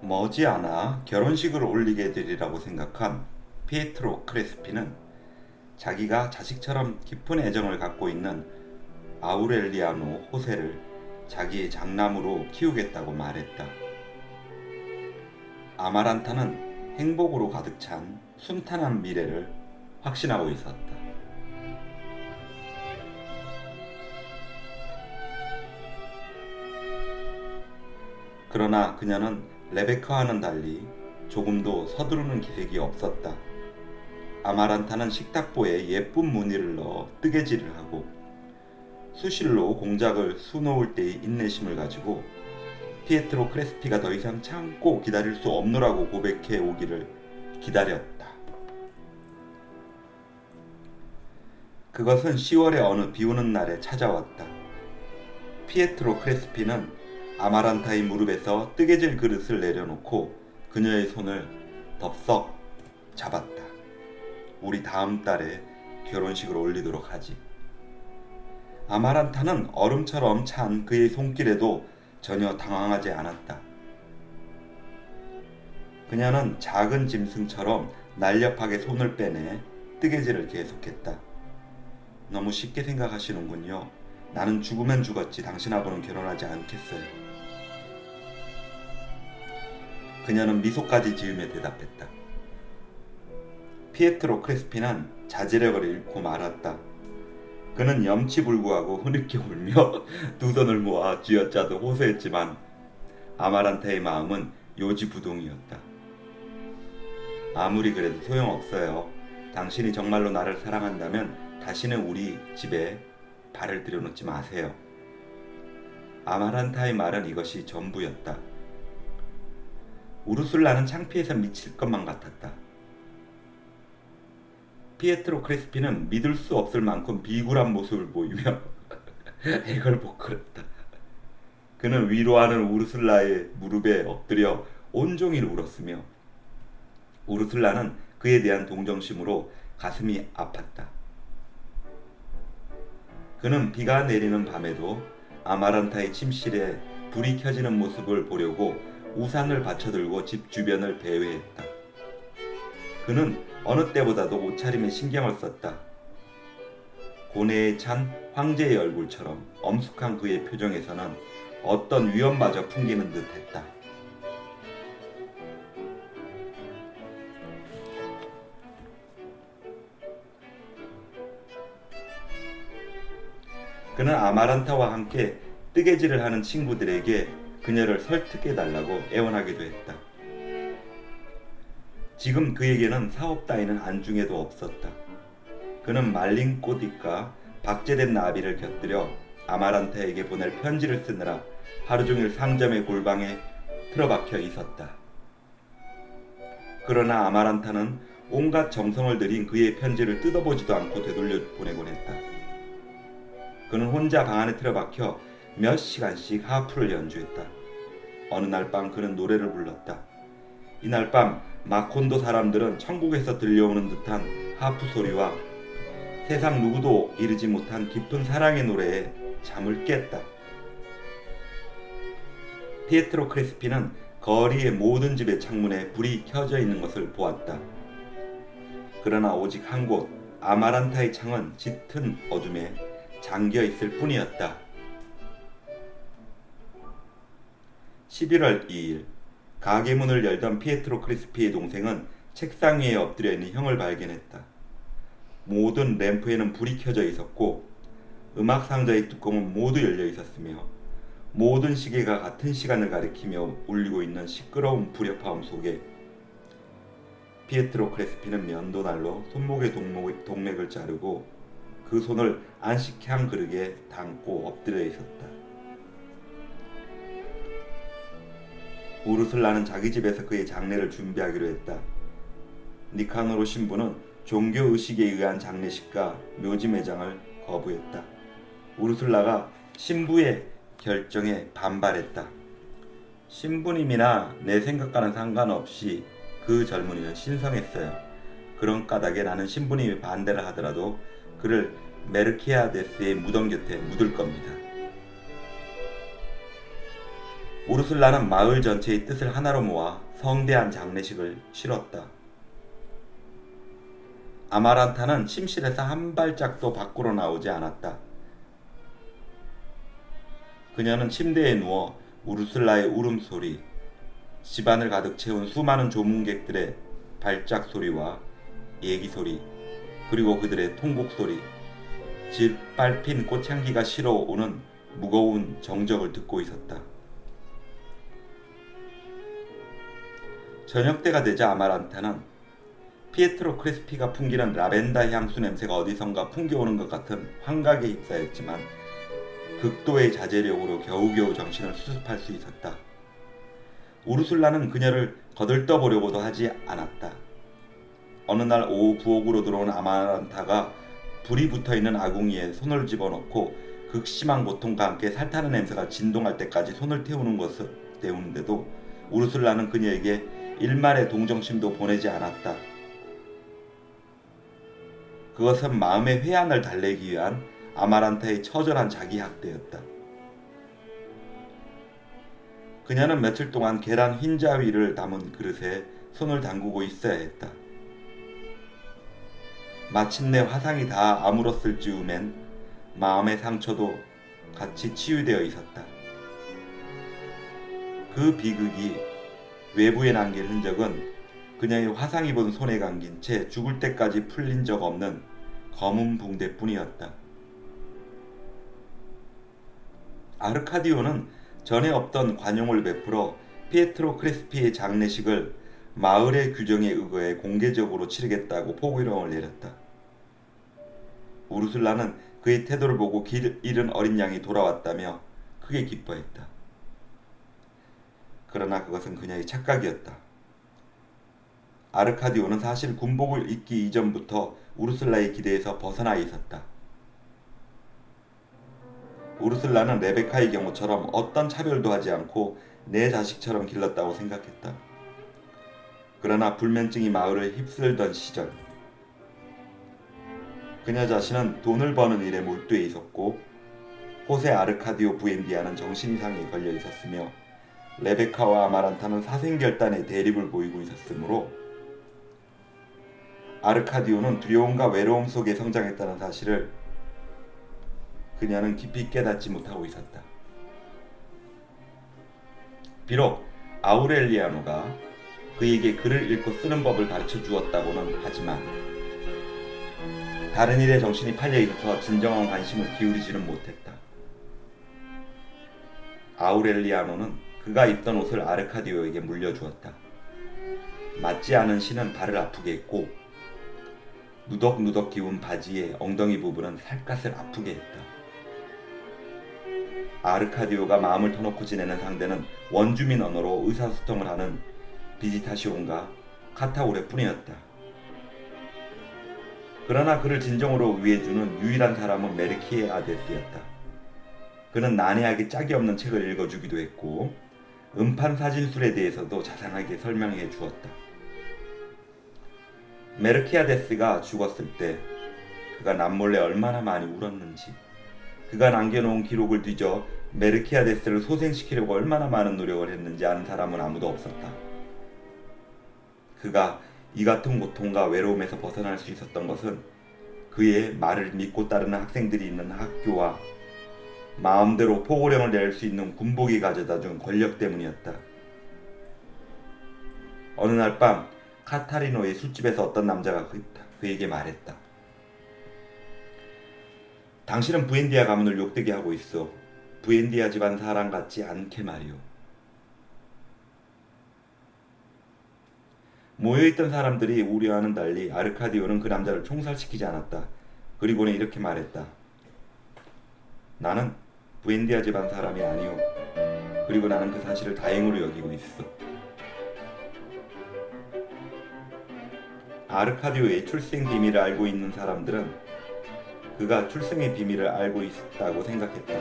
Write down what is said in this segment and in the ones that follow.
머지않아 결혼식을 올리게 되리라고 생각한 피에트로 크레스피는 자기가 자식처럼 깊은 애정을 갖고 있는 아우렐리아노 호세를 자기의 장남으로 키우겠다고 말했다. 아마란타는 행복으로 가득 찬 순탄한 미래를 확신하고 있었다. 그러나 그녀는 레베카와는 달리 조금도 서두르는 기색이 없었다. 아마란타는 식탁보에 예쁜 무늬를 넣어 뜨개질을 하고 수실로 공작을 수놓을 때의 인내심을 가지고 피에트로 크레스피가 더 이상 참고 기다릴 수 없노라고 고백해 오기를 기다렸다. 그것은 10월의 어느 비오는 날에 찾아왔다. 피에트로 크레스피는 아마란타의 무릎에서 뜨개질 그릇을 내려놓고 그녀의 손을 덥석 잡았다. 우리 다음 달에 결혼식을 올리도록 하지. 아마란타는 얼음처럼 찬 그의 손길에도 전혀 당황하지 않았다. 그녀는 작은 짐승처럼 날렵하게 손을 빼내 뜨개질을 계속했다. 너무 쉽게 생각하시는군요. 나는 죽으면 죽었지 당신하고는 결혼하지 않겠어요. 그녀는 미소까지 지으며 대답했다. 피에트로 크레스피는 자제력을 잃고 말았다. 그는 염치불구하고 흐느껴 울며 두 손을 모아 쥐어짜듯 호소했지만 아마란타의 마음은 요지부동이었다. 아무리 그래도 소용없어요. 당신이 정말로 나를 사랑한다면 다시는 우리 집에 발을 들여놓지 마세요. 아마란타의 말은 이것이 전부였다. 우르술라는 창피해서 미칠 것만 같았다. 피에트로 크레스피는 믿을 수 없을 만큼 비굴한 모습을 보이며 애걸복걸했다. 그는 위로하는 우르슬라의 무릎에 엎드려 온종일 울었으며 우르슬라는 그에 대한 동정심으로 가슴이 아팠다. 그는 비가 내리는 밤에도 아마란타의 침실에 불이 켜지는 모습을 보려고 우산을 받쳐들고 집 주변을 배회했다. 그는 어느 때보다도 옷차림에 신경을 썼다. 고뇌에 찬 황제의 얼굴처럼 엄숙한 그의 표정에서는 어떤 위험마저 풍기는 듯했다. 그는 아마란타와 함께 뜨개질을 하는 친구들에게 그녀를 설득해달라고 애원하기도 했다. 지금 그에게는 사업 따위는 안중에도 없었다. 그는 말린 꽃잎과 박제된 나비를 곁들여 아마란타에게 보낼 편지를 쓰느라 하루종일 상점의 골방에 틀어박혀 있었다. 그러나 아마란타는 온갖 정성을 들인 그의 편지를 뜯어보지도 않고 되돌려 보내곤 했다. 그는 혼자 방 안에 틀어박혀 몇 시간씩 하프를 연주했다. 어느 날 밤 그는 노래를 불렀다. 이날 밤 마콘도 사람들은 천국에서 들려오는 듯한 하프 소리와 세상 누구도 이르지 못한 깊은 사랑의 노래에 잠을 깼다. 피에트로 크레스피는 거리의 모든 집의 창문에 불이 켜져 있는 것을 보았다. 그러나 오직 한 곳 아마란타의 창은 짙은 어둠에 잠겨 있을 뿐이었다. 11월 2일 가게 문을 열던 피에트로 크레스피의 동생은 책상 위에 엎드려 있는 형을 발견했다. 모든 램프에는 불이 켜져 있었고 음악 상자의 뚜껑은 모두 열려 있었으며 모든 시계가 같은 시간을 가리키며 울리고 있는 시끄러운 불협화음 속에 피에트로 크레스피는 면도날로 손목의 동맥을 자르고 그 손을 안식향 그릇에 담고 엎드려 있었다. 우르슬라는 자기 집에서 그의 장례를 준비하기로 했다. 니카노로 신부는 종교의식에 의한 장례식과 묘지 매장을 거부했다. 우르슬라가 신부의 결정에 반발했다. 신부님이나 내 생각과는 상관없이 그 젊은이는 신성했어요. 그런 까닭에 나는 신부님이 반대를 하더라도 그를 메르키아데스의 무덤 곁에 묻을 겁니다. 우르슬라는 마을 전체의 뜻을 하나로 모아 성대한 장례식을 치렀다. 아마란타는 침실에서 한 발짝도 밖으로 나오지 않았다. 그녀는 침대에 누워 우르슬라의 울음소리, 집안을 가득 채운 수많은 조문객들의 발작 소리와 얘기 소리, 그리고 그들의 통곡 소리, 짓밟힌 꽃향기가 실어오는 무거운 정적을 듣고 있었다. 저녁 때가 되자 아마란타는 피에트로 크레스피가 풍기는 라벤더 향수 냄새가 어디선가 풍겨오는 것 같은 환각에 휩싸였지만 극도의 자제력으로 겨우겨우 정신을 수습할 수 있었다. 우르슬라는 그녀를 거들떠보려고도 하지 않았다. 어느 날 오후 부엌으로 들어온 아마란타가 불이 붙어있는 아궁이에 손을 집어넣고 극심한 고통과 함께 살타는 냄새가 진동할 때까지 손을 태우는데도 우르슬라는 그녀에게 일말의 동정심도 보내지 않았다. 그것은 마음의 회한을 달래기 위한 아마란타의 처절한 자기학대였다. 그녀는 며칠 동안 계란 흰자 위를 담은 그릇에 손을 담그고 있어야 했다. 마침내 화상이 다 아물었을 즈음엔 마음의 상처도 같이 치유되어 있었다. 그 비극이 외부에 남긴 흔적은 그녀의 화상 입은 손에 감긴 채 죽을 때까지 풀린 적 없는 검은 붕대뿐이었다. 아르카디오는 전에 없던 관용을 베풀어 피에트로 크레스피의 장례식을 마을의 규정에 의거해 공개적으로 치르겠다고 포기령을 내렸다. 우르슬라는 그의 태도를 보고 길 잃은 어린 양이 돌아왔다며 크게 기뻐했다. 그러나 그것은 그녀의 착각이었다. 아르카디오는 사실 군복을 입기 이전부터 우르슬라의 기대에서 벗어나 있었다. 우르슬라는 레베카의 경우처럼 어떤 차별도 하지 않고 내 자식처럼 길렀다고 생각했다. 그러나 불면증이 마을을 휩쓸던 시절, 그녀 자신은 돈을 버는 일에 몰두해 있었고 호세 아르카디오 부엔디아는 정신이상에 걸려 있었으며 레베카와 아마란타는 사생결단의 대립을 보이고 있었으므로 아르카디오는 두려움과 외로움 속에 성장했다는 사실을 그녀는 깊이 깨닫지 못하고 있었다. 비록 아우렐리아노가 그에게 글을 읽고 쓰는 법을 가르쳐 주었다고는 하지만 다른 일에 정신이 팔려 있어서 진정한 관심을 기울이지는 못했다. 아우렐리아노는 그가 입던 옷을 아르카디오에게 물려주었다. 맞지 않은 신은 발을 아프게 했고 누덕누덕 기운 바지의 엉덩이 부분은 살갗을 아프게 했다. 아르카디오가 마음을 터놓고 지내는 상대는 원주민 언어로 의사소통을 하는 비지타시온과 카타우레뿐이었다. 그러나 그를 진정으로 위해주는 유일한 사람은 메르키에아데스였다. 그는 난해하게 짝이 없는 책을 읽어주기도 했고 음판 사진술에 대해서도 자상하게 설명해 주었다. 메르키아데스가 죽었을 때 그가 남몰래 얼마나 많이 울었는지, 그가 남겨놓은 기록을 뒤져 메르키아데스를 소생시키려고 얼마나 많은 노력을 했는지 아는 사람은 아무도 없었다. 그가 이 같은 고통과 외로움에서 벗어날 수 있었던 것은 그의 말을 믿고 따르는 학생들이 있는 학교와 마음대로 포고령을 낼 수 있는 군복이 가져다준 권력 때문이었다. 어느 날 밤 카타리노의 술집에서 어떤 남자가 그에게 말했다. 당신은 부엔디아 가문을 욕되게 하고 있어. 부엔디아 집안 사람 같지 않게 말이오. 모여있던 사람들이 우려와는 달리 아르카디오는 그 남자를 총살시키지 않았다. 그리고는 이렇게 말했다. 나는 부엔디아 집안 사람이 아니오. 그리고 나는 그 사실을 다행으로 여기고 있어. 아르카디오의 출생 비밀을 알고 있는 사람들은 그가 출생의 비밀을 알고 있다고 생각했다.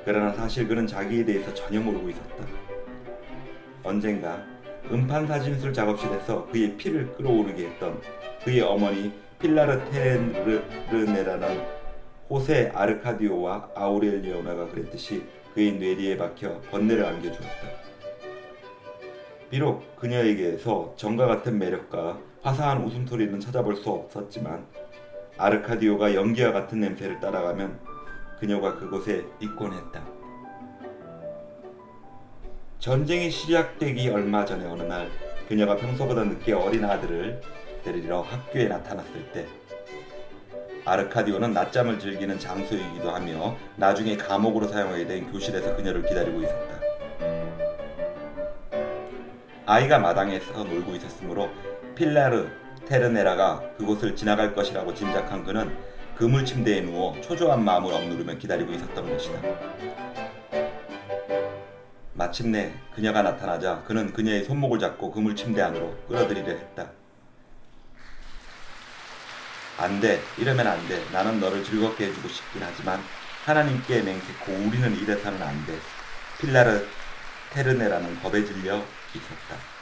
그러나 사실 그는 자기에 대해서 전혀 모르고 있었다. 언젠가 음판 사진술 작업실에서 그의 피를 끓어오르게 했던 그의 어머니 필라르 테르네라는 호세 아르카디오와 아우렐리오나가 그랬듯이 그의 뇌리에 박혀 번뇌를 안겨주었다. 비록 그녀에게서 정과 같은 매력과 화사한 웃음소리는 찾아볼 수 없었지만 아르카디오가 연기와 같은 냄새를 따라가면 그녀가 그곳에 있곤 했다. 전쟁이 시작되기 얼마 전에 어느 날 그녀가 평소보다 늦게 어린 아들을 데리러 학교에 나타났을 때 아르카디오는 낮잠을 즐기는 장소이기도 하며 나중에 감옥으로 사용하게 된 교실에서 그녀를 기다리고 있었다. 아이가 마당에서 놀고 있었으므로 필라르 테르네라가 그곳을 지나갈 것이라고 짐작한 그는 그물 침대에 누워 초조한 마음을 억누르며 기다리고 있었던 것이다. 마침내 그녀가 나타나자 그는 그녀의 손목을 잡고 그물 침대 안으로 끌어들이려 했다. 안 돼, 이러면 안 돼. 나는 너를 즐겁게 해주고 싶긴 하지만 하나님께 맹세코 우리는 이래서는 안 돼. 필라르 테르네라는 겁에 질려 있었다.